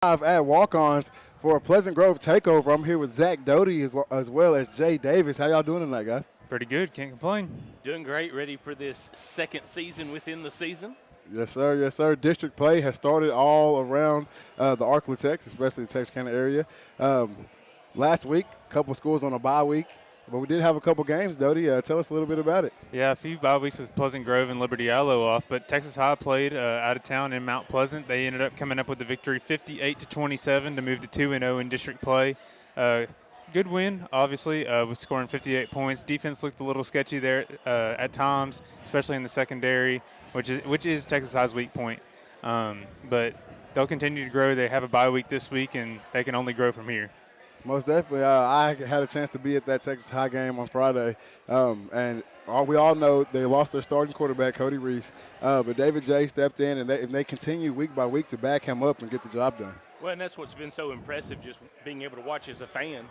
Live at Walk-Ons for a Pleasant Grove Takeover. I'm here with Zach Doty as well as Jay Davis. How y'all doing tonight, guys? Pretty good. Can't complain. Doing great. Ready for this second season within the season? Yes, sir. Yes, sir. District play has started all around the Arklatex, especially the Texarkana area. Last week, a couple schools on a bye week, but we did have a couple games. Doty, tell us a little bit about it. Yeah, a few bye weeks with Pleasant Grove and Liberty Allo off, but Texas High played out of town in Mount Pleasant. They ended up coming up with the victory 58-27 to move to 2-0 in district play. Good win, obviously, with scoring 58 points. Defense looked a little sketchy there at times, especially in the secondary, which is Texas High's weak point. But they'll continue to grow. They have a bye week this week, and they can only grow from here. Most definitely. I had a chance to be at that Texas High game on Friday, and we all know they lost their starting quarterback, Cody Reese, but David J stepped in, and they continue week by week to back him up and get the job done. Well, and that's what's been so impressive, just being able to watch as a fan.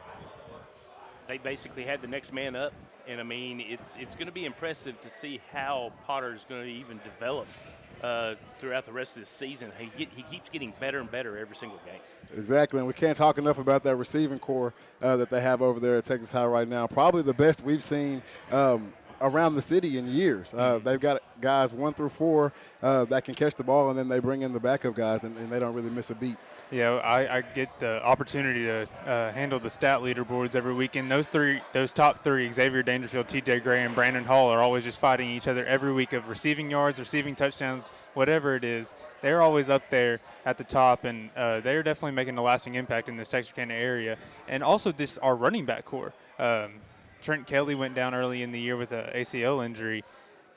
They basically had the next man up, and, I mean, it's going to be impressive to see how Potter is going to even develop throughout the rest of this season. He keeps getting better and better every single game. Exactly, and we can't talk enough about that receiving core that they have over there at Texas High right now. Probably the best we've seen around the city in years. They've got guys 1 through 4 that can catch the ball, and then they bring in the backup guys, and they don't really miss a beat. Yeah, I get the opportunity to handle the stat leaderboards every weekend. Those top three, Xavier Dangerfield, T.J. Gray, and Brandon Hall, are always just fighting each other every week of receiving yards, receiving touchdowns, whatever it is. They're always up there at the top, and they're definitely making a lasting impact in this Texarkana area. And also our running back core. Trent Kelly went down early in the year with an ACL injury.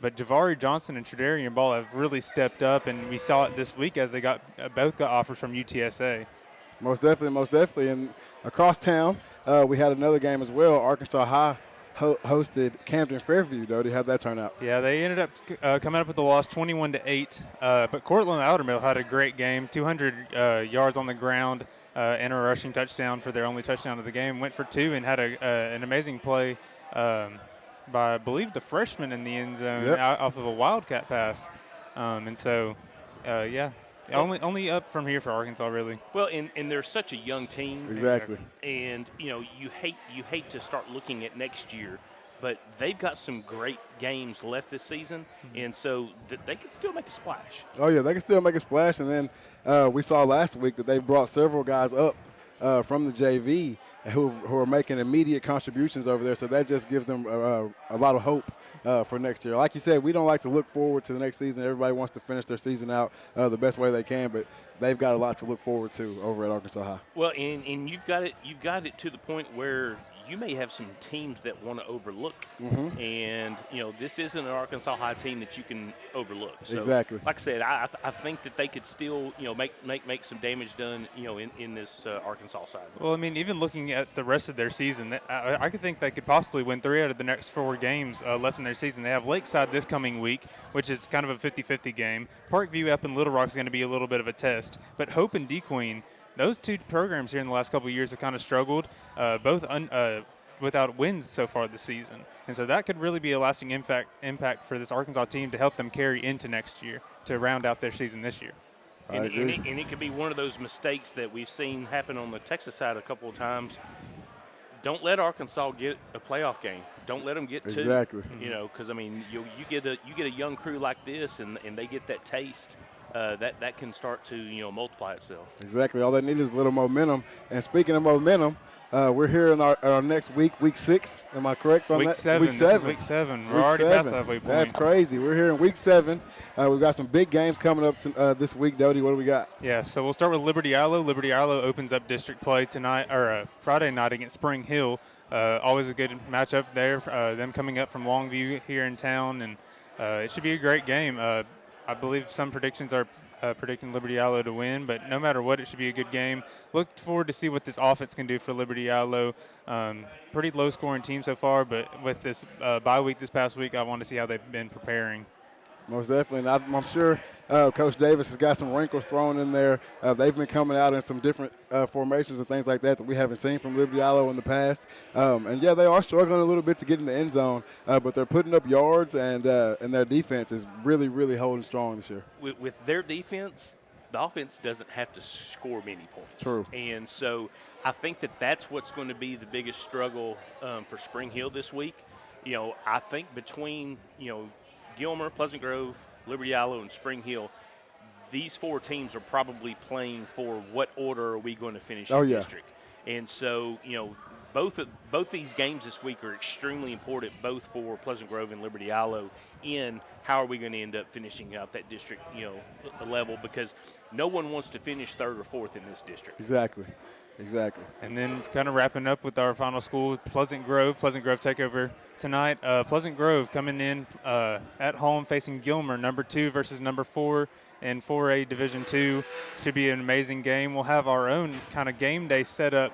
But Javari Johnson and Tredarian Ball have really stepped up, and we saw it this week as they both got offers from UTSA. Most definitely. And across town, we had another game as well. Arkansas High hosted Camden Fairview. Doty, how'd that turn out? Yeah, they ended up coming up with the loss 21-8. But Cortland Loudermill had a great game, 200 yards on the ground and a rushing touchdown for their only touchdown of the game. Went for 2 and had an amazing play. By, I believe, the freshman in the end zone off of a Wildcat pass. Only up from here for Arkansas, really. Well, and they're such a young team. Exactly. And, you hate to start looking at next year, but they've got some great games left this season, and so they can still make a splash. Oh, yeah, they can still make a splash. And then we saw last week that they brought several guys up from the JV who are making immediate contributions over there. So that just gives them a lot of hope for next year. Like you said, we don't like to look forward to the next season. Everybody wants to finish their season out the best way they can, but they've got a lot to look forward to over at Arkansas High. Well, and you've got it to the point where you may have some teams that want to overlook, and this isn't an Arkansas High team that you can overlook. So, exactly. Like I said, I think that they could still make some damage done in this Arkansas side. Well, I mean, even looking at the rest of their season, I could think they could possibly win 3 out of the next 4 games left in their season. They have Lakeside this coming week, which is kind of a 50-50 game. Parkview up in Little Rock is going to be a little bit of a test, but Hope and DeQueen. Those 2 programs here in the last couple of years have kind of struggled, both without wins so far this season. And so that could really be a lasting impact for this Arkansas team to help them carry into next year to round out their season this year. And it could be one of those mistakes that we've seen happen on the Texas side a couple of times. Don't let Arkansas get a playoff game. Don't let them get 2. Exactly. Because, I mean, you get a young crew like this and they get that taste. That can start to multiply itself. Exactly. All they need is a little momentum. And speaking of momentum, we're here in our next week, week 6. Am I correct on week that? 7. Week 7. This is week 7. We're already past the halfway point. That's crazy. We're here in week 7. We've got some big games coming up this week. Doty, what do we got? Yeah, so we'll start with Liberty Allo. Liberty Allo opens up district play tonight or Friday night against Spring Hill. Always a good matchup there. Them coming up from Longview here in town, and it should be a great game. I believe some predictions are predicting Liberty Allo to win, but no matter what, it should be a good game. Look forward to see what this offense can do for Liberty Allo. Pretty low-scoring team so far, but with this bye week this past week, I want to see how they've been preparing. Most definitely. And I'm sure Coach Davis has got some wrinkles thrown in there. They've been coming out in some different formations and things like that we haven't seen from Liberty Allo in the past. And, yeah, they are struggling a little bit to get in the end zone, but they're putting up yards, and their defense is really, really holding strong this year. With their defense, the offense doesn't have to score many points. True. And so I think that that's what's going to be the biggest struggle for Spring Hill this week. I think between, Gilmer, Pleasant Grove, Liberty Isle, and Spring Hill, these 4 teams are probably playing for what order are we going to finish in district. And so, both these games this week are extremely important, both for Pleasant Grove and Liberty Isle, in how are we going to end up finishing out that district, level, because no one wants to finish 3rd or 4th in this district. Exactly. And then kind of wrapping up with our final school, Pleasant Grove Takeover tonight. Pleasant Grove coming in at home facing Gilmer, number 2 versus number 4 in 4A Division II. Should be an amazing game. We'll have our own kind of game day set up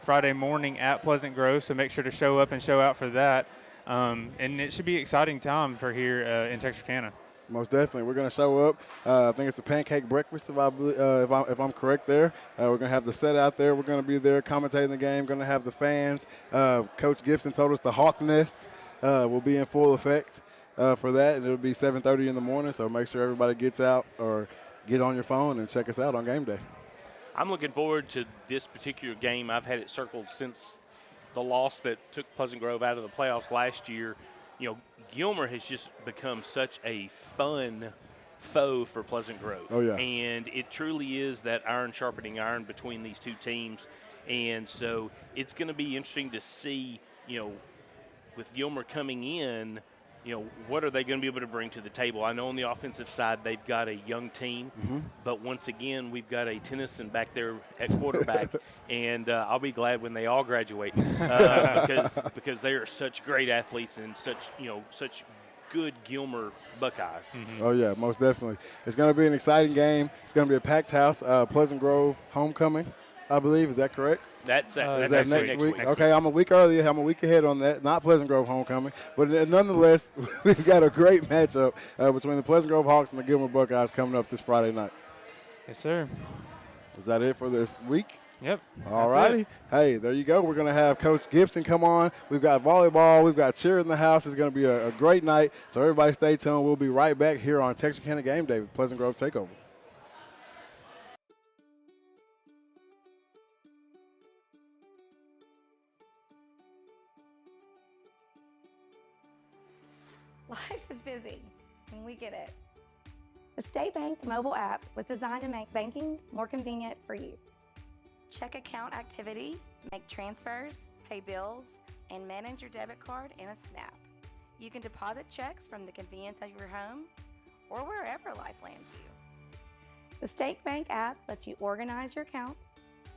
Friday morning at Pleasant Grove, so make sure to show up and show out for that. And it should be an exciting time for here in Texarkana. Most definitely. We're going to show up. I think it's a pancake breakfast, if I'm correct there. We're going to have the set out there. We're going to be there commentating the game, going to have the fans. Coach Gibson told us the Hawk Nest will be in full effect for that, and it'll be 7:30 in the morning, so make sure everybody gets out or get on your phone and check us out on game day. I'm looking forward to this particular game. I've had it circled since the loss that took Pleasant Grove out of the playoffs last year. Gilmer has just become such a fun foe for Pleasant Grove. Oh, yeah. And it truly is that iron sharpening iron between these 2 teams. And so it's going to be interesting to see, with Gilmer coming in, what are they going to be able to bring to the table? I know on the offensive side they've got a young team, but once again we've got a Tennyson back there at quarterback, and I'll be glad when they all graduate because they are such great athletes and such good Gilmer Buckeyes. Oh, yeah, most definitely. It's going to be an exciting game. It's going to be a packed house. Pleasant Grove homecoming, I believe. Is that correct? That's next week? Okay, I'm a week early. I'm a week ahead on that. Not Pleasant Grove homecoming. But nonetheless, we've got a great matchup between the Pleasant Grove Hawks and the Gilmer Buckeyes coming up this Friday night. Yes, sir. Is that it for this week? Yep. All righty. Hey, there you go. We're going to have Coach Gibson come on. We've got volleyball. We've got cheer in the house. It's going to be a great night. So everybody stay tuned. We'll be right back here on Texarkana Game Day with Pleasant Grove Takeover. Life is busy, and we get it. The State Bank mobile app was designed to make banking more convenient for you. Check account activity, make transfers, pay bills, and manage your debit card in a snap. You can deposit checks from the convenience of your home or wherever life lands you. The State Bank app lets you organize your accounts,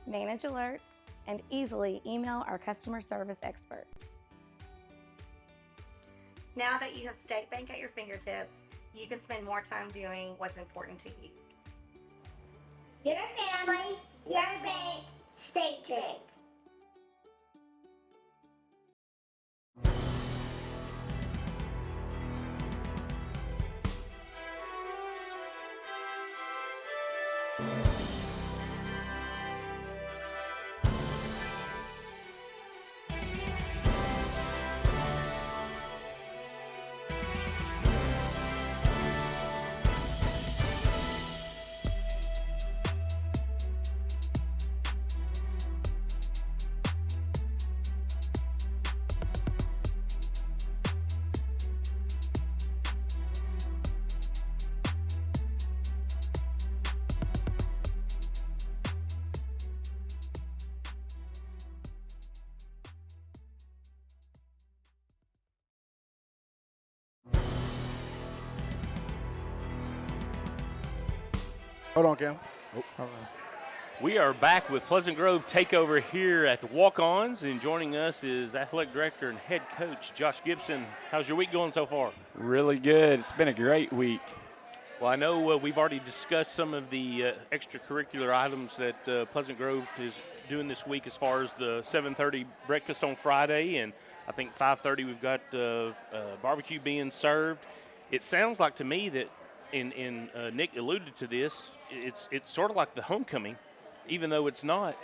manage alerts, and easily email our customer service experts. Now that you have State Bank at your fingertips, you can spend more time doing what's important to you. Your family, your bank, State Bank. Hold on, Cam. We are back with Pleasant Grove Takeover here at the Walk-Ons, and joining us is Athletic Director and Head Coach Josh Gibson. How's your week going so far? Really good. It's been a great week. Well, I know we've already discussed some of the extracurricular items that Pleasant Grove is doing this week as far as the 7:30 breakfast on Friday, and I think 5:30 we've got barbecue being served. It sounds like to me that, and Nick alluded to this, it's sort of like the homecoming, even though it's not.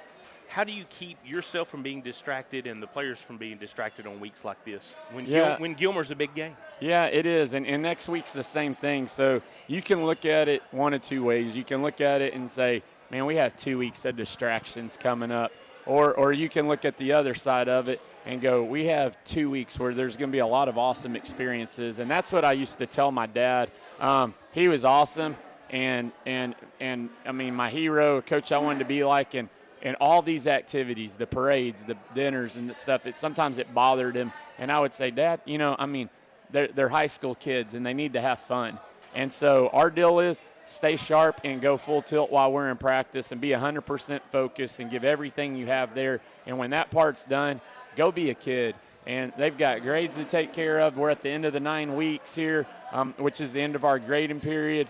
How do you keep yourself from being distracted and the players from being distracted on weeks like this when when Gilmer's a big game? Yeah, it is, and next week's the same thing. So you can look at it one of two ways. You can look at it and say, man, we have 2 weeks of distractions coming up. Or you can look at the other side of it and go, we have 2 weeks where there's going to be a lot of awesome experiences. And that's what I used to tell my dad. He was awesome, and I mean, my hero, a coach I wanted to be like, and all these activities, the parades, the dinners and the stuff, sometimes it bothered him. And I would say, Dad, I mean, they're high school kids and they need to have fun. And so our deal is stay sharp and go full tilt while we're in practice and be 100% focused and give everything you have there. And when that part's done, go be a kid. And they've got grades to take care of. We're at the end of the 9 weeks here, which is the end of our grading period.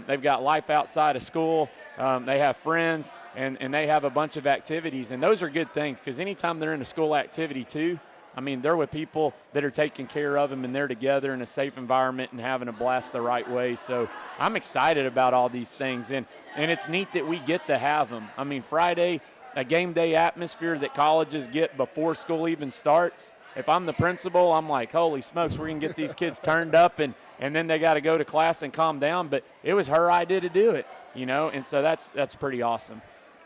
They've got life outside of school. They have friends, and they have a bunch of activities. And those are good things because anytime they're in a school activity too, I mean, they're with people that are taking care of them, and they're together in a safe environment and having a blast the right way. So I'm excited about all these things, and it's neat that we get to have them. I mean, Friday, a game day atmosphere that colleges get before school even starts. If I'm the principal, I'm like, holy smokes, we're going to get these kids turned up, and then they got to go to class and calm down. But it was her idea to do it, and so that's pretty awesome.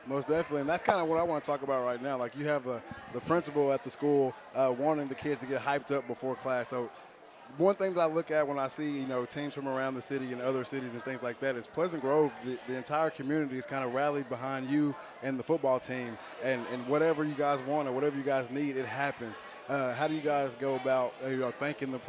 Most definitely, and that's kind of what I want to talk about right now. Like, you have the principal at the school wanting the kids to get hyped up before class. So one thing that I look at when I see, teams from around the city and other cities and things like that is Pleasant Grove, the entire community is kind of rallied behind you and the football team, and whatever you guys want or whatever you guys need, it happens. How do you guys go about thanking the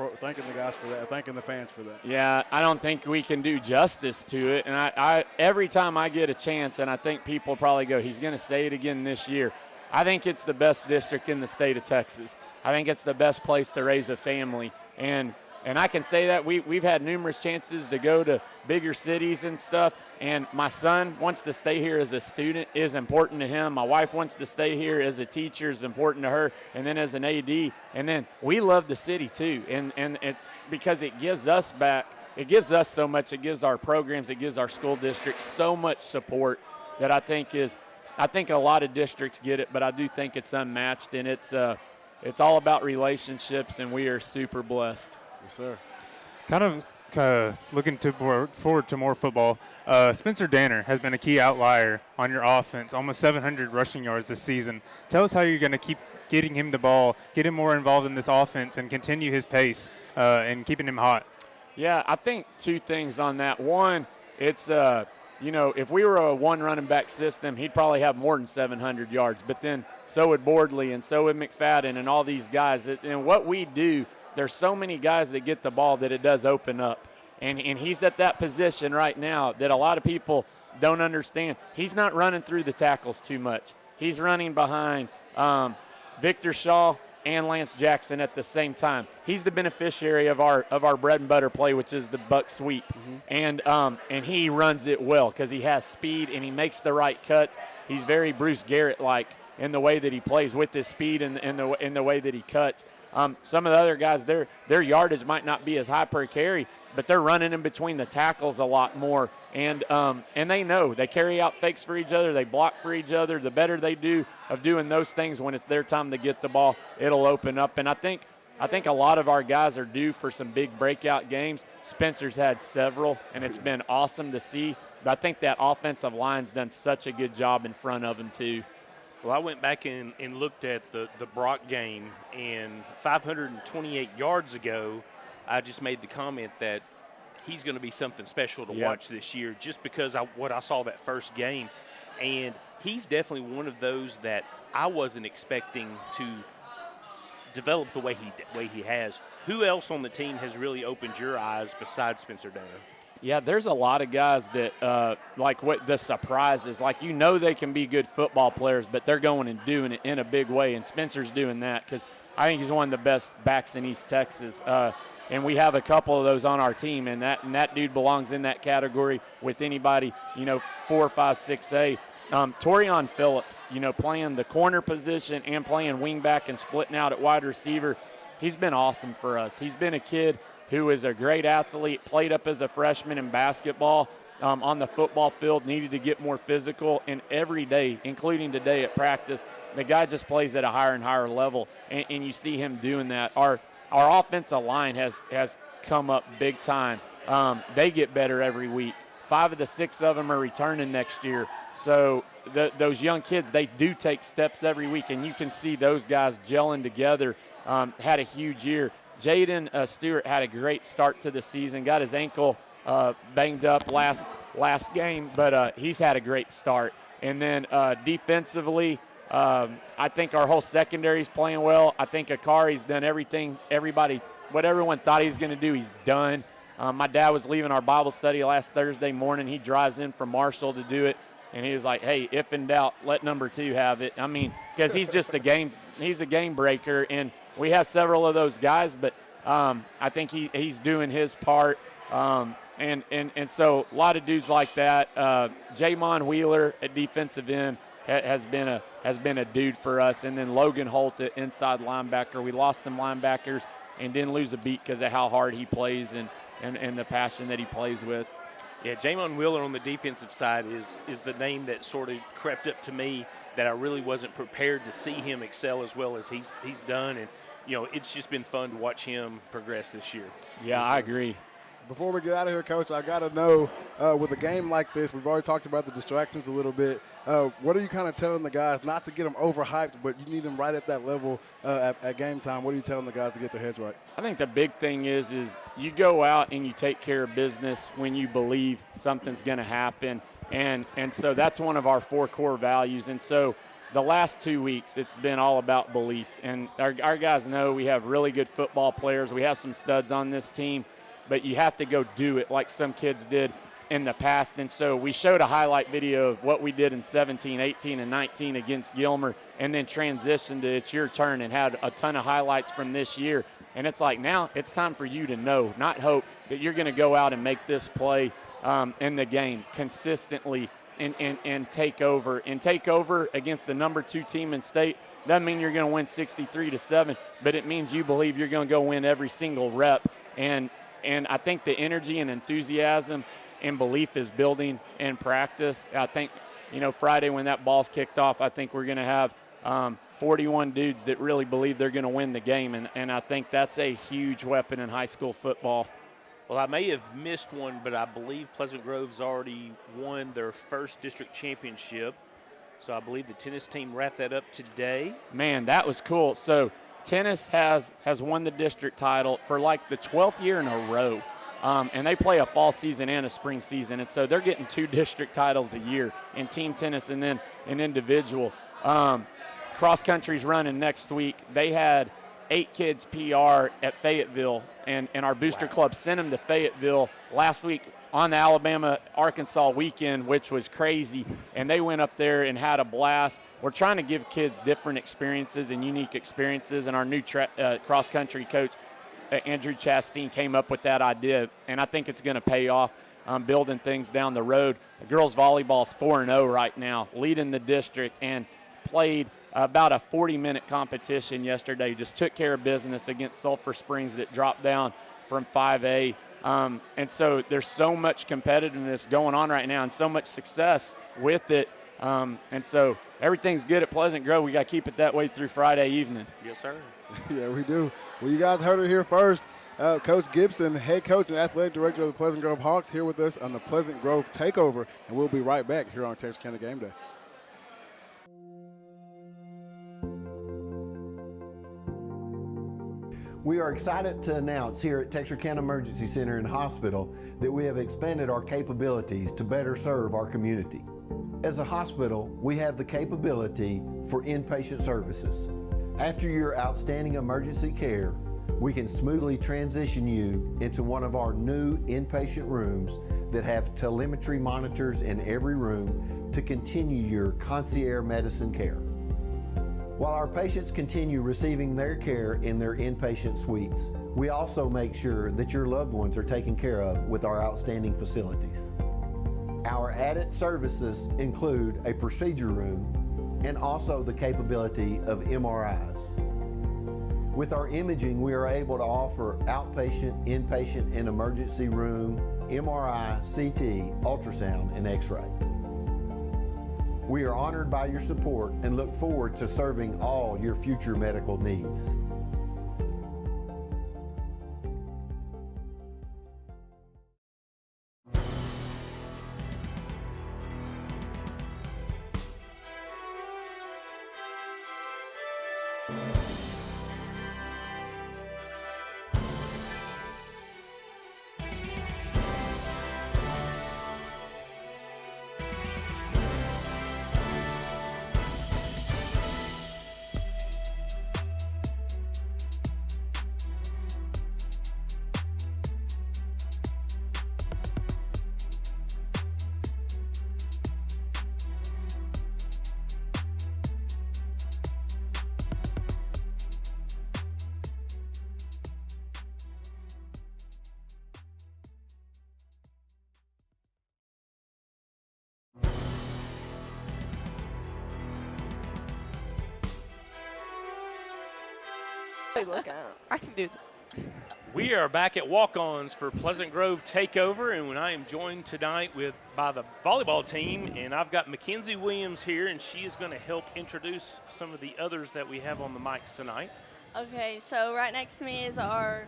guys for that, thanking the fans for that? Yeah, I don't think we can do justice to it. And I every time I get a chance, and I think people probably go, he's going to say it again this year, I think it's the best district in the state of Texas. I think it's the best place to raise a family. And I can say that we've had numerous chances to go to bigger cities and stuff. And my son wants to stay here as a student, is important to him. My wife wants to stay here as a teacher, is important to her. And then as an AD. And then we love the city too. And it's because it gives us back. It gives us so much. It gives our programs, it gives our school districts so much support that I think a lot of districts get it, but I do think it's unmatched. And it's all about relationships, and we are super blessed. Yes, sir. Kind of looking forward to more football. Spencer Danner has been a key outlier on your offense, almost 700 rushing yards this season. Tell us how you're going to keep getting him the ball, get him more involved in this offense, and continue his pace and keeping him hot. Yeah, I think two things on that. One, it's if we were a one running back system, he'd probably have more than 700 yards. But then so would Bordley and so would McFadden and all these guys. And what we do, there's so many guys that get the ball that it does open up. And he's at that position right now that a lot of people don't understand. He's not running through the tackles too much. He's running behind Victor Shaw and Lance Jackson at the same time. He's the beneficiary of our bread and butter play, which is the buck sweep. Mm-hmm. And he runs it well because he has speed and he makes the right cuts. He's very Bruce Garrett-like in the way that he plays with his speed and in the way that he cuts. Some of the other guys, their yardage might not be as high per carry, but they're running in between the tackles a lot more. And they know. They carry out fakes for each other. They block for each other. The better they do of doing those things when it's their time to get the ball, it'll open up. And I think a lot of our guys are due for some big breakout games. Spencer's had several, and it's been awesome to see. But I think that offensive line's done such a good job in front of him, too. Well, I went back and looked at the Brock game, and 528 yards ago, I just made the comment that he's going to be something special to watch this year just because what I saw that first game. And he's definitely one of those that I wasn't expecting to develop the way he has. Who else on the team has really opened your eyes besides Spencer Danner? Yeah, there's a lot of guys that like what the surprise is. Like, they can be good football players, but they're going and doing it in a big way. And Spencer's doing that because I think he's one of the best backs in East Texas. And we have a couple of those on our team, and that dude belongs in that category with anybody, 4, 5, 6A. Torion Phillips, playing the corner position and playing wing back and splitting out at wide receiver. He's been awesome for us. He's been a kid who is a great athlete, played up as a freshman in basketball, on the football field, needed to get more physical, and every day, including today at practice, the guy just plays at a higher and higher level, and you see him doing that. Our offensive line has come up big time. They get better every week. 5 of the 6 of them are returning next year. So those young kids, they do take steps every week, and you can see those guys gelling together. Had a huge year. Jaden Stewart had a great start to the season, got his ankle banged up last game, but he's had a great start. And then defensively, I think our whole secondary is playing well. I think Akari's done everything what everyone thought he was going to do, he's done. My dad was leaving our Bible study last Thursday morning. He drives in from Marshall to do it, and he was like, hey, if in doubt, let number 2 have it. I mean, because he's just he's a game breaker, and we have several of those guys, but I think he's doing his part. And so a lot of dudes like that. Jamon Wheeler at defensive end has been a dude for us, and then Logan Holt at inside linebacker. We lost some linebackers and didn't lose a beat because of how hard he plays and the passion that he plays with. Yeah, Jamon Wheeler on the defensive side is the name that sort of crept up to me that I really wasn't prepared to see him excel as well as he's done, and it's just been fun to watch him progress this year. Yeah, I agree. Before we get out of here, Coach, I got to know, with a game like this, we've already talked about the distractions a little bit. What are you kind of telling the guys, not to get them overhyped, but you need them right at that level at game time? What are you telling the guys to get their heads right? I think the big thing is you go out and you take care of business when you believe something's going to happen. And so that's one of our 4 core values. And so the last 2 weeks, it's been all about belief. And our guys know we have really good football players. We have some studs on this team, but you have to go do it like some kids did in the past. And so we showed a highlight video of what we did in 17, 18, and 19 against Gilmer, and then transitioned to it's your turn and had a ton of highlights from this year. And it's like, now it's time for you to know, not hope, that you're going to go out and make this play in the game consistently and take over. And take over against the number 2 team in state doesn't mean you're going to win 63-7, but it means you believe you're going to go win every single rep. And I think the energy and enthusiasm and belief is building in practice. I think, Friday when that ball's kicked off, I think we're going to have 41 dudes that really believe they're going to win the game, and I think that's a huge weapon in high school football. Well, I may have missed one, but I believe Pleasant Grove's already won their first district championship. So I believe the tennis team wrapped that up today. Man, that was cool. So tennis has won the district title for like the 12th year in a row. And they play a fall season and a spring season. And so they're getting 2 district titles a year in team tennis and then an individual. Cross country's running next week. They had 8 kids PR at Fayetteville, and our booster club sent them to Fayetteville last week on the Alabama-Arkansas weekend, which was crazy, and they went up there and had a blast. We're trying to give kids different experiences and unique experiences, and our new cross-country coach, Andrew Chastain, came up with that idea, and I think it's going to pay off building things down the road. The girls' volleyball's 4-0 right now, leading the district, and played about a 40-minute competition yesterday. Just took care of business against Sulphur Springs that dropped down from 5A. And so there's so much competitiveness going on right now and so much success with it. And so everything's good at Pleasant Grove. We got to keep it that way through Friday evening. Yes, sir. Yeah, we do. Well, you guys heard it here first. Coach Gibson, head coach and athletic director of the Pleasant Grove Hawks, here with us on the Pleasant Grove Takeover. And we'll be right back here on Texarkana Game Day. We are excited to announce here at Texarkana Emergency Center and Hospital that we have expanded our capabilities to better serve our community. As a hospital, we have the capability for inpatient services. After your outstanding emergency care, we can smoothly transition you into one of our new inpatient rooms that have telemetry monitors in every room to continue your concierge medicine care. While our patients continue receiving their care in their inpatient suites, we also make sure that your loved ones are taken care of with our outstanding facilities. Our added services include a procedure room and also the capability of MRIs. With our imaging, we are able to offer outpatient, inpatient, and emergency room MRI, CT, ultrasound, and X-ray. We are honored by your support and look forward to serving all your future medical needs. Look out. I can do this. We are back at walk-ons for Pleasant Grove Takeover, and I am joined tonight by the volleyball team, and I've got Mackenzie Williams here, and she is going to help introduce some of the others that we have on the mics tonight. Okay, so right next to me is our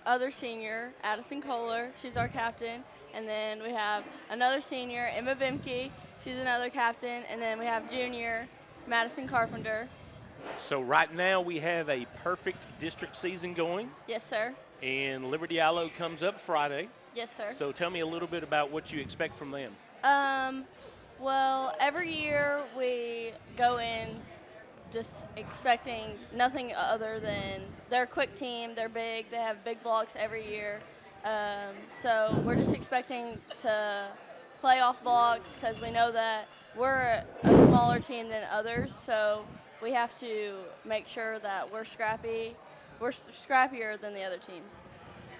other senior, Addison Kohler. She's our captain. And then we have another senior, Emma Bimke. She's another captain. And then we have junior, Madison Carpenter. So right now we have a perfect district season going, Yes, sir. and Liberty Allo comes up Friday. Yes, sir. So tell me a little bit about what you expect from them. Well, every year we go in just expecting nothing other than they're a quick team, they're big, they have big blocks every year. So we're just expecting to play off blocks because we know that we're a smaller team than others, so we have to make sure that we're scrappy. We're scrappier than the other teams.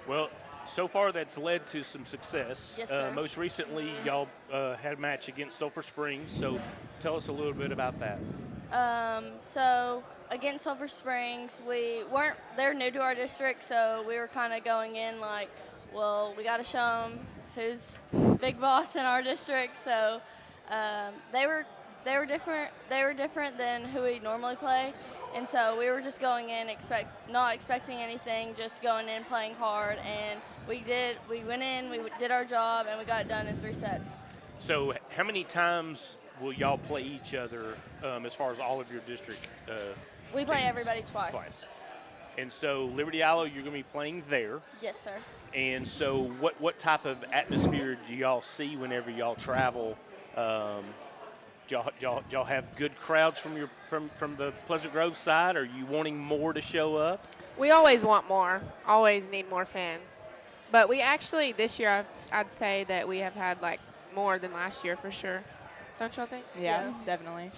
Well, so far that's led to some success. Yes, sir. Most recently, y'all had a match against Sulphur Springs, so tell us a little bit about that. So against Sulphur Springs, they're new to our district, so we were kind of going in like, well, we got to show them who's big boss in our district. So they were different. They were different than who we normally play, and so we were just going in not expecting anything, just going in playing hard, and we did. We went in, we did our job, and we got it done in 3 sets. So how many times will y'all play each other as far as all of your district We play teams? everybody twice. And so Liberty Allo, you're going to be playing there. Yes, sir. And so what type of atmosphere do y'all see whenever y'all travel? Do y'all have good crowds from the Pleasant Grove side? Are you wanting more to show up? We always want more, always need more fans. But we actually, this year, I'd say that we have had like more than last year for sure. Don't y'all think? Yeah, definitely.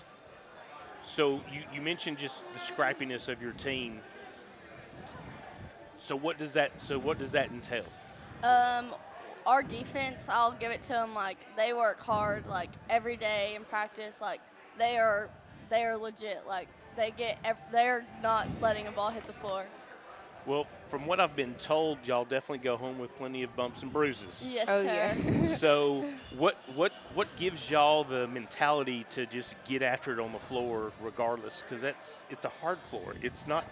So you mentioned just the scrappiness of your team. So what does that entail? Our defense, I'll give it to them. Like, they work hard, like every day in practice. Like, they are legit. Like, they're not letting a ball hit the floor. Well, from what I've been told, y'all definitely go home with plenty of bumps and bruises. Yes, Oh, sir. yes. So what gives y'all the mentality to just get after it on the floor regardless? Because it's a hard floor. It's not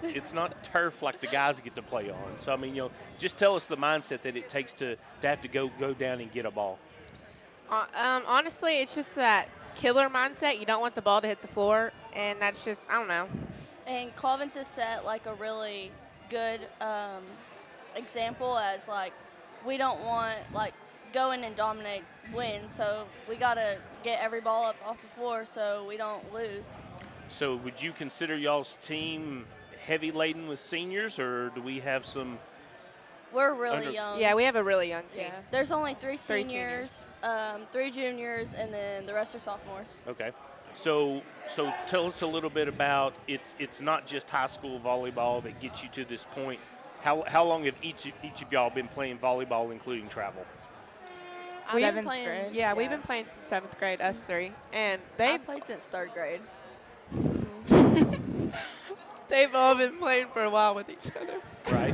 turf like the guys get to play on. So I mean, just tell us the mindset that it takes to have to go down and get a ball. Honestly, it's just that killer mindset. You don't want the ball to hit the floor, and that's just, I don't know. And Covington set like a really good example as like we don't want like go in and dominate win, so we got to get every ball up off the floor so we don't lose. So would you consider y'all's team heavy laden with seniors, or do we have some? We're really young. Yeah, we have a really young team. Yeah. There's only three Three seniors, 3 juniors, and then the rest are sophomores. Okay. So tell us a little bit about it's not just high school volleyball that gets you to this point. How long have each of y'all been playing volleyball, including travel? We've been Seventh playing, grade. Yeah, we've been playing since 7th grade, us 3. And I played since 3rd grade. they've all been playing for a while with each other. Right.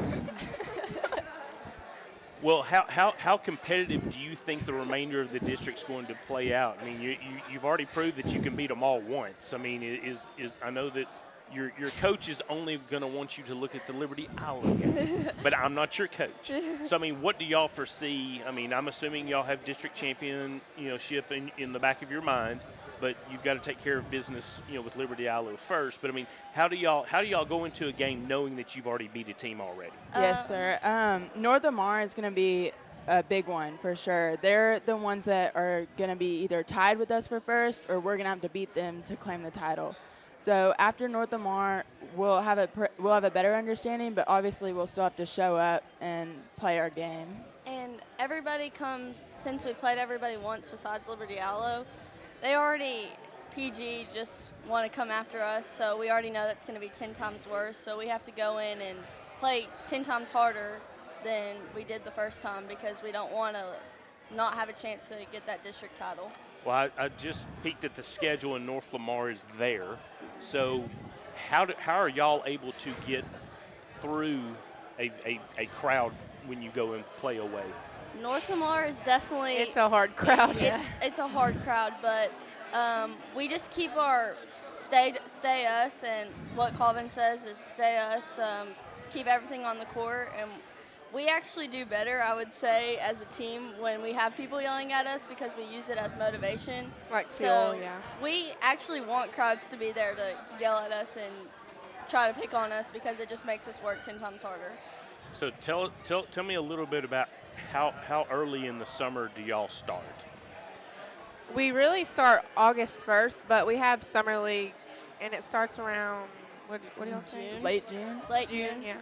Well, how competitive do you think the remainder of the district's going to play out? I mean, you've already proved that you can beat them all once. I mean, I know that your coach is only going to want you to look at the Liberty Island game, but I'm not your coach. So, I mean, what do y'all foresee? I mean, I'm assuming y'all have district championship in the back of your mind, but you've got to take care of business, with Liberty Island first. But, I mean, how do y'all go into a game knowing that you've already beat a team already? Yes, sir. North Lamar is going to be a big one for sure. They're the ones that are going to be either tied with us for first, or we're going to have to beat them to claim the title. So after North Lamar, we'll have a better understanding, but obviously we'll still have to show up and play our game. And everybody comes, since we played everybody once besides Liberty Allo, they already, PG, just want to come after us, so we already know that's going to be 10 times worse. So we have to go in and play 10 times harder than we did the first time because we don't want to not have a chance to get that district title. Well, I just peeked at the schedule, and North Lamar is there. So how are y'all able to get through a crowd when you go and play away? North Lamar is definitely... It's a hard crowd. It's a hard crowd, but we just keep our stay us, and what Colvin says is stay us, keep everything on the court, and we actually do better, I would say, as a team when we have people yelling at us because we use it as motivation. Like fuel, so yeah. We actually want crowds to be there to yell at us and try to pick on us because it just makes us work 10 times harder. So tell me a little bit about how early in the summer do y'all start? We really start August 1st, but we have Summer League, and it starts around, what do y'all say? Late June? Late June. Yeah.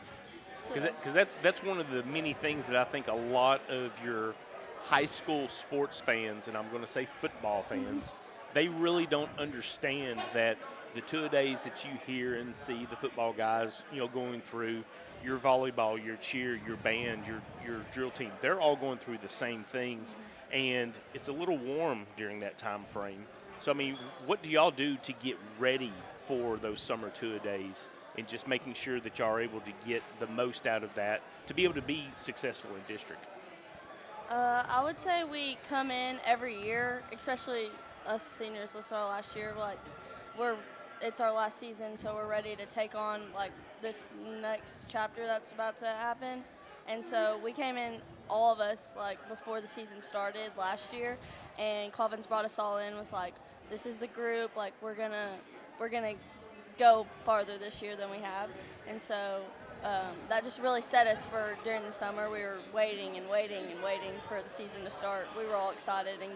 Because that's one of the many things that I think a lot of your high school sports fans, and I'm going to say football fans, they really don't understand that the two-a-days that you hear and see the football guys, going through, your volleyball, your cheer, your band, your drill team, they're all going through the same things, and it's a little warm during that time frame. So, I mean, what do y'all do to get ready for those summer two-a-days? And just making sure that y'all are able to get the most out of that to be able to be successful in district? I would say we come in every year, especially us seniors. This is our last year. It's our last season, so we're ready to take on this next chapter that's about to happen. And so we came in, all of us, before the season started last year, and Colvin's brought us all in. Was like, this is the group. We're gonna go farther this year than we have, and so that just really set us for during the summer. We were waiting for the season to start. We were all excited and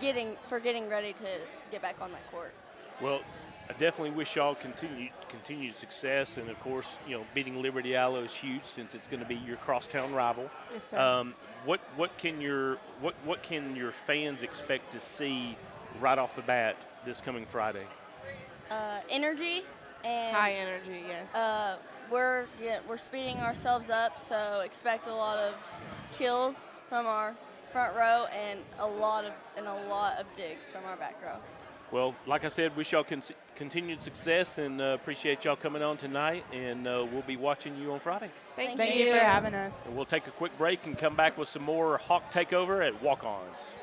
getting ready to get back on that court. Well, I definitely wish y'all continued success, and of course, beating Liberty Allo is huge since it's going to be your crosstown rival. Yes, sir. What can your fans expect to see right off the bat this coming Friday? Energy and High energy, yes. We're speeding ourselves up, so expect a lot of kills from our front row and a lot of digs from our back row. Well, like I said, wish y'all continued success, and appreciate y'all coming on tonight, and we'll be watching you on Friday. Thank you for having us. And we'll take a quick break and come back with some more Hawk Takeover at Walk-Ons.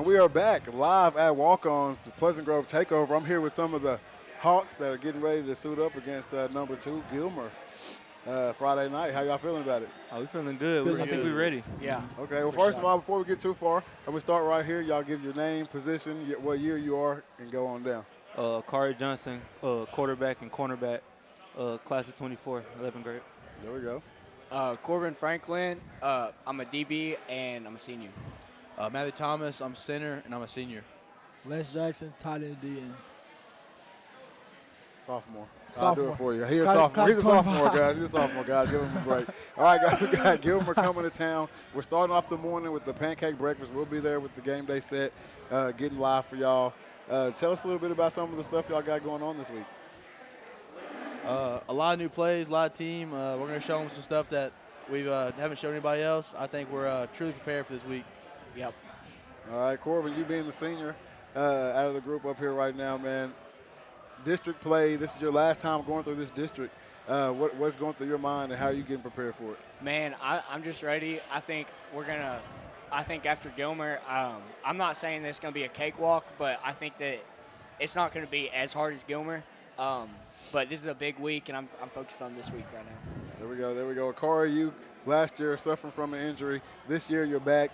we are back live at Walk-Ons, Pleasant Grove Takeover. I'm here with some of the Hawks that are getting ready to suit up against number 2, Gilmer, Friday night. How y'all feeling about it? Oh, we feeling good. I think we're ready. Yeah. Okay, well, first of all, before we get too far, we start right here. Y'all give your name, position, what year you are, and go on down. Kari Johnson, quarterback and cornerback, class of 24, 11th grade. There we go. Corbin Franklin, I'm a DB and I'm a senior. Matthew Thomas, I'm center and I'm a senior. Les Jackson, tight end DN. Sophomore. I'll do it for you. He's a sophomore. He's a sophomore, guys. He's a sophomore, guys. Give him a break. All right, guys. We got Gilmer coming to town. We're starting off the morning with the pancake breakfast. We'll be there with the game day set, getting live for y'all. Tell us a little bit about some of the stuff y'all got going on this week. A lot of new plays, a lot of team. We're going to show them some stuff that we haven't shown anybody else. I think we're truly prepared for this week. Yep. All right, Corbin, you being the senior out of the group up here right now, man. District play, this is your last time going through this district. What's going through your mind and how are you getting prepared for it? Man, I'm just ready. I think after Gilmer, I'm not saying that it's going to be a cakewalk, but I think that it's not going to be as hard as Gilmer. But this is a big week, and I'm focused on this week right now. There we go. Akari, you last year suffering from an injury. This year you're back.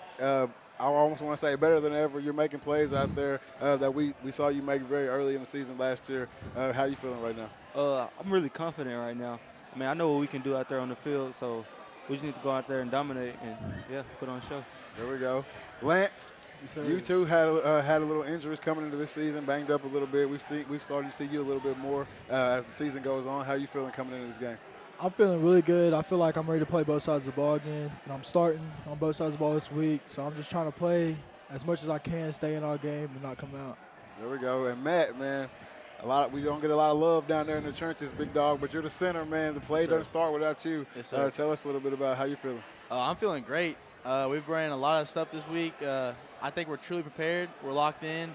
I almost want to say better than ever. You're making plays out there that we saw you make very early in the season last year. How you feeling right now? I'm really confident right now. I mean, I know what we can do out there on the field, so we just need to go out there and dominate and, put on a show. There we go. Lance, you too had a little injuries coming into this season, banged up a little bit. We've started to see you a little bit more as the season goes on. How you feeling coming into this game? I'm feeling really good. I feel like I'm ready to play both sides of the ball again, and I'm starting on both sides of the ball this week. So I'm just trying to play as much as I can, stay in our game, and not come out. There we go. And Matt, man, we don't get a lot of love down there in the trenches, big dog. But you're the center, man. The play doesn't start without you. Yes, sir. Tell us a little bit about how you're feeling. I'm feeling great. We've ran a lot of stuff this week. I think we're truly prepared. We're locked in.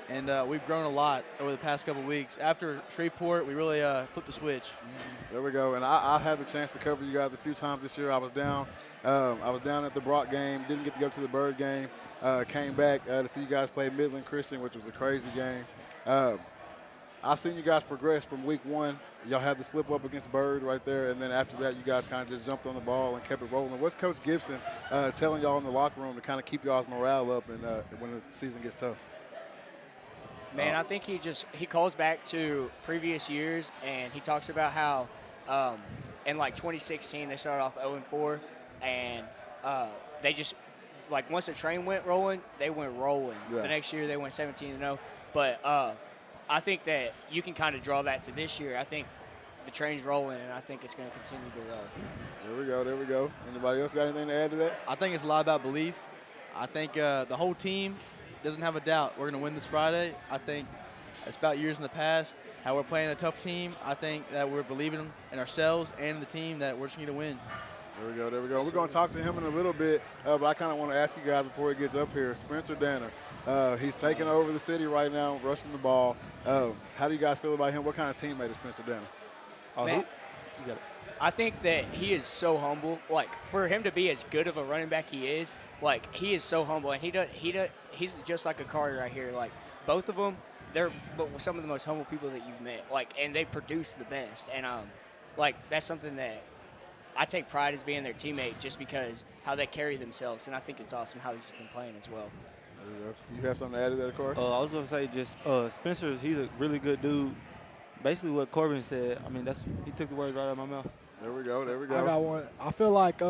And we've grown a lot over the past couple of weeks. After Shreveport, we really flipped the switch. There we go. And I had the chance to cover you guys a few times this year. I was down at the Brock game. Didn't get to go to the Bird game. Came back to see you guys play Midland Christian, which was a crazy game. I've seen you guys progress from week 1. Y'all had the slip up against Bird right there, and then after that, you guys kind of just jumped on the ball and kept it rolling. What's Coach Gibson telling y'all in the locker room to kind of keep y'all's morale up and when the season gets tough? Man, I think he calls back to previous years, and he talks about how in like 2016 they started off 0-4, and they just once the train went rolling, they went rolling. Yeah. The next year they went 17-0, but I think that you can kind of draw that to this year. I think the train's rolling, and I think it's going to continue to roll. There we go. Anybody else got anything to add to that? I think it's a lot about belief. I think the whole team doesn't have a doubt we're going to win this Friday. I think it's about years in the past, how we're playing a tough team. I think that we're believing in ourselves and in the team that we're just going to win. There we go. We're going to talk to him in a little bit, but I kind of want to ask you guys before he gets up here. Spencer Danner, he's taking over the city right now, rushing the ball. How do you guys feel about him? What kind of teammate is Spencer Danner? Man, I think that he is so humble. For him to be as good of a running back he is so humble, and he's just like a Carter right here. Both of them, they're some of the most humble people that you've met. And they produce the best, and that's something that I take pride as being their teammate, just because how they carry themselves, and I think it's awesome how he's been playing as well. There you go. You have something to add to that, Corey? I was going to say just Spencer, he's a really good dude. Basically what Corbin said, I mean, he took the words right out of my mouth. There we go. I got one. I feel like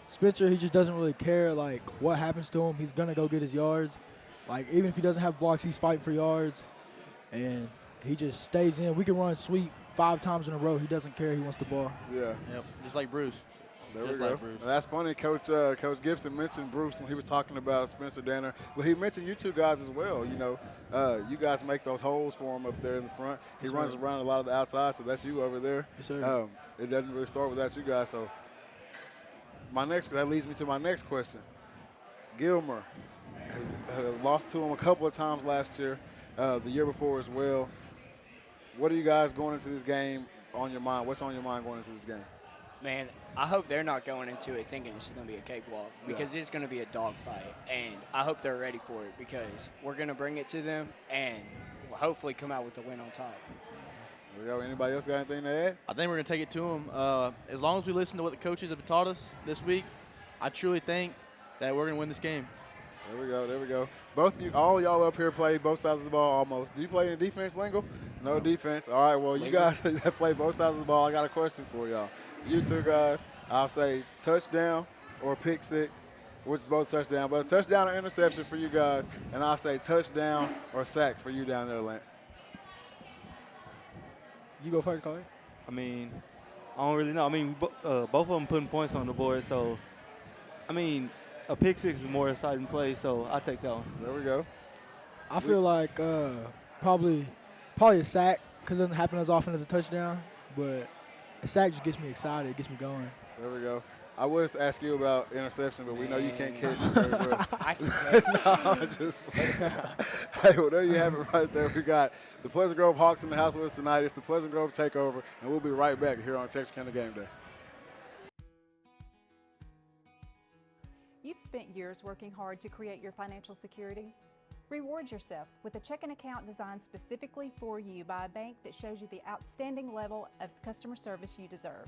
Spencer, he just doesn't really care what happens to him. He's going to go get his yards. Even if he doesn't have blocks, he's fighting for yards. And he just stays in. We can run sweep 5 times in a row. He doesn't care. He wants the ball. Yeah. Yep. Just like Bruce. There we go. That's funny. Coach Gibson mentioned Bruce when he was talking about Spencer Danner. Well, he mentioned you two guys as well. You guys make those holes for him up there in the front. He runs around a lot of the outside, so that's you over there. Yes, sir. It doesn't really start without you guys. So that leads me to my next question. Gilmer lost to him a couple of times last year, the year before as well. What are you guys going into this game on your mind? What's on your mind going into this game? Man, I hope they're not going into it thinking it's going to be a cakewalk because it's going to be a dogfight. And I hope they're ready for it because we're going to bring it to them and we'll hopefully come out with the win on top. There we go. Anybody else got anything to add? I think we're going to take it to them. As long as we listen to what the coaches have taught us this week, I truly think that we're going to win this game. There we go. There we go. Both of you, all y'all up here play both sides of the ball almost. Do you play in defense lingo? No defense. All right, well, you guys that play both sides of the ball, I got a question for y'all. You two guys, I'll say touchdown or pick six, which is both touchdown, but a touchdown or interception for you guys, and I'll say touchdown or sack for you down there, Lance. You go first, Corey. I mean, I don't really know. I mean, both of them putting points on the board, so, I mean, a pick six is a more exciting play, so I'll take that one. There we go. I feel like probably a sack because it doesn't happen as often as a touchdown, but a sack just gets me excited. It gets me going. There we go. I was ask you about interception, but we know you can't catch very well. I can catch. No, just hey, well, there you have it right there. We got the Pleasant Grove Hawks in the house with us tonight. It's the Pleasant Grove Takeover, and we'll be right back here on Texarkana Game Day. You've spent years working hard to create your financial security. Reward yourself with a checking account designed specifically for you by a bank that shows you the outstanding level of customer service you deserve.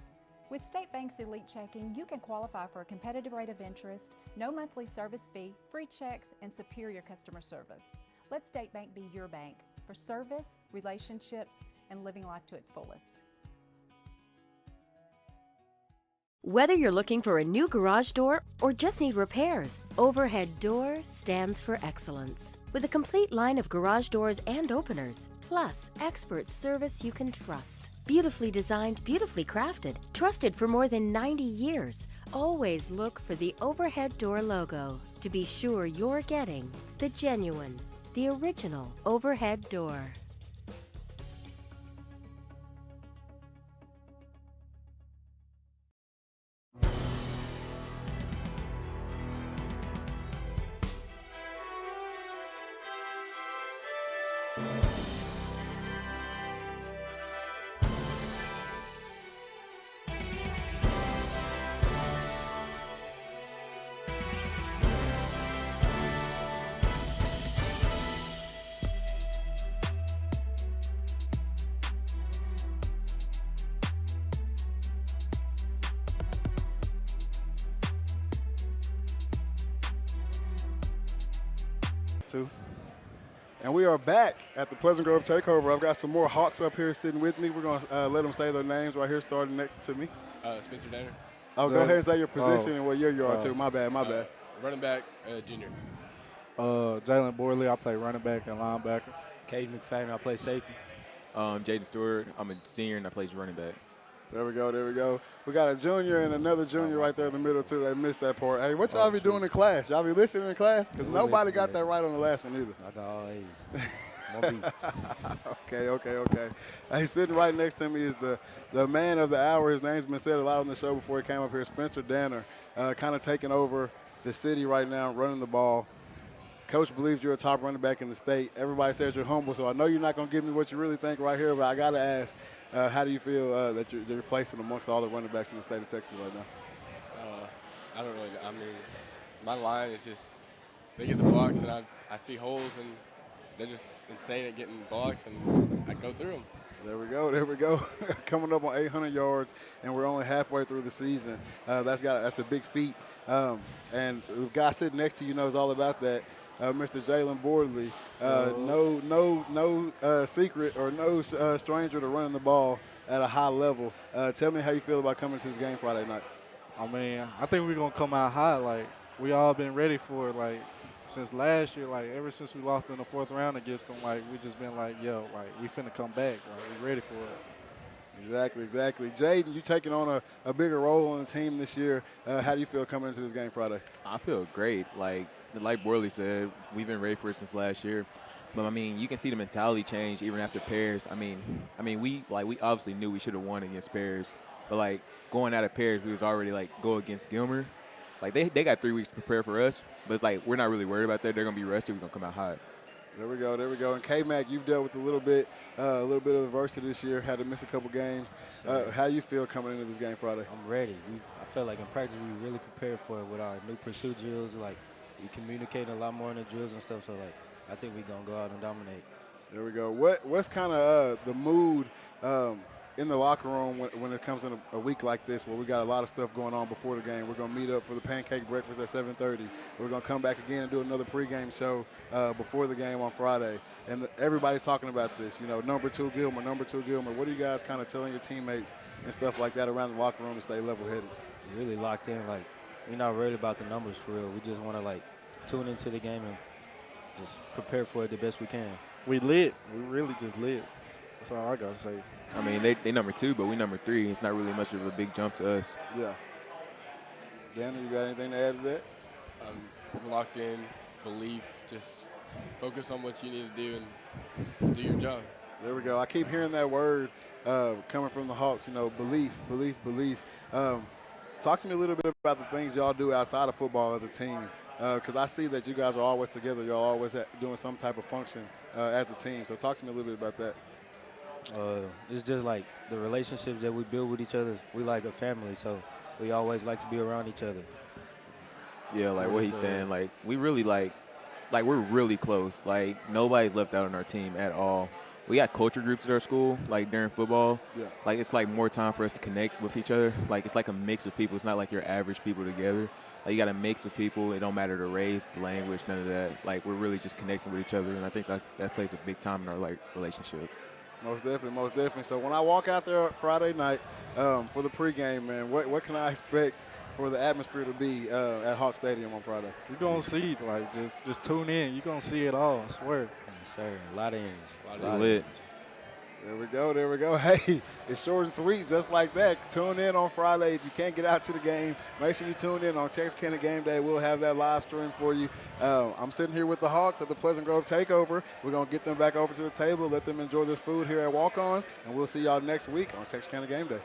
With State Bank's Elite Checking, you can qualify for a competitive rate of interest, no monthly service fee, free checks, and superior customer service. Let State Bank be your bank for service, relationships, and living life to its fullest. Whether you're looking for a new garage door or just need repairs, Overhead Door stands for excellence. With a complete line of garage doors and openers, plus expert service you can trust. Beautifully designed, beautifully crafted, trusted for more than 90 years. Always look for the Overhead Door logo to be sure you're getting the genuine, the original Overhead Door. And we are back at the Pleasant Grove Takeover. I've got some more Hawks up here sitting with me. We're going to let them say their names right here, starting next to me. Spencer Danner. Oh, go ahead and say your position and what year you are, too. My bad. Running back, junior. Jalen Borley, I play running back and linebacker. Cade McFadden, I play safety. Jaden Stewart, I'm a senior and I play running back. There we go. We got a junior and another junior right there in the middle, too. They missed that part. Hey, what y'all be doing in class? Y'all be listening in class? Because nobody got that right on the last one either. I got all A's. Okay. Hey, sitting right next to me is the man of the hour. His name's been said a lot on the show before he came up here, Spencer Danner, kind of taking over the city right now, running the ball. Coach believes you're a top running back in the state. Everybody says you're humble, so I know you're not going to give me what you really think right here, but I got to ask, how do you feel that you're placing amongst all the running backs in the state of Texas right now? I don't really – I mean, my line is just they get the blocks and I see holes and they're just insane at getting blocks and I go through them. There we go. Coming up on 800 yards, and we're only halfway through the season. That's a big feat. And the guy sitting next to you knows all about that. Mr. Jalen Borley, no secret or no stranger to running the ball at a high level. Tell me how you feel about coming to this game Friday night. I mean, I think we're going to come out hot. Like, we all been ready for it, like, since last year. Like, ever since we lost in the fourth round against them, like, we just been like, yo, like, we finna come back. Like, we ready for it. Exactly. Jaden, you taking on a bigger role on the team this year. How do you feel coming into this game Friday? I feel great. Like Borley said, we've been ready for it since last year. But, I mean, you can see the mentality change even after Paris. I mean, we obviously knew we should have won against Paris. But, like, going out of Paris, we was already, like, go against Gilmer. Like, they got 3 weeks to prepare for us. But it's like we're not really worried about that. They're going to be rested. We're going to come out hot. There we go. There we go. And K-Mac, you've dealt with a little bit of adversity this year. Had to miss a couple games. How you feel coming into this game Friday? I'm ready. I feel like in practice we really prepared for it with our new pursuit drills. Like we communicating a lot more in the drills and stuff. So like I think we're gonna go out and dominate. There we go. What's kind of the mood in the locker room when it comes in a week like this where we got a lot of stuff going on before the game? We're going to meet up for the pancake breakfast at 7:30. We're going to come back again and do another pregame show before the game on Friday. And everybody's talking about this, number 2 Gilmer, number 2 Gilmer. What are you guys kind of telling your teammates and stuff like that around the locker room to stay level-headed? We're really locked in. Like we're not worried about the numbers for real. We just want to like tune into the game and just prepare for it the best we can. We lit. We really just lit. That's all I got to say. I mean, they number 2, but we number 3. It's not really much of a big jump to us. Yeah. Danny, you got anything to add to that? Locked in, belief, just focus on what you need to do and do your job. There we go. I keep hearing that word coming from the Hawks, belief, belief, belief. Talk to me a little bit about the things y'all do outside of football as a team, because I see that you guys are always together. Y'all always doing some type of function as a team. So talk to me a little bit about that. It's just like the relationships that we build with each other. We like a family, so we always like to be around each other. Yeah, like what he's saying, like we really like we're really close. Like nobody's left out on our team at all. We got culture groups at our school, like during football. Yeah. Like it's like more time for us to connect with each other. Like it's like a mix of people. It's not like your average people together. Like you got a mix of people. It don't matter the race, the language, none of that. Like we're really just connecting with each other, and I think that plays a big time in our like relationship. Most definitely, most definitely. So when I walk out there Friday night for the pregame, man, what can I expect for the atmosphere to be at Hawk Stadium on Friday? You're going to see, like, just tune in. You're going to see it all, I swear. Yes, sir. A lot of energy. A lot of lit. There we go, there we go. Hey, it's short and sweet, just like that. Tune in on Friday. If you can't get out to the game, make sure you tune in on Texarkana Game Day. We'll have that live stream for you. I'm sitting here with the Hawks at the Pleasant Grove Takeover. We're going to get them back over to the table, let them enjoy this food here at Walk-Ons, and we'll see y'all next week on Texarkana Game Day.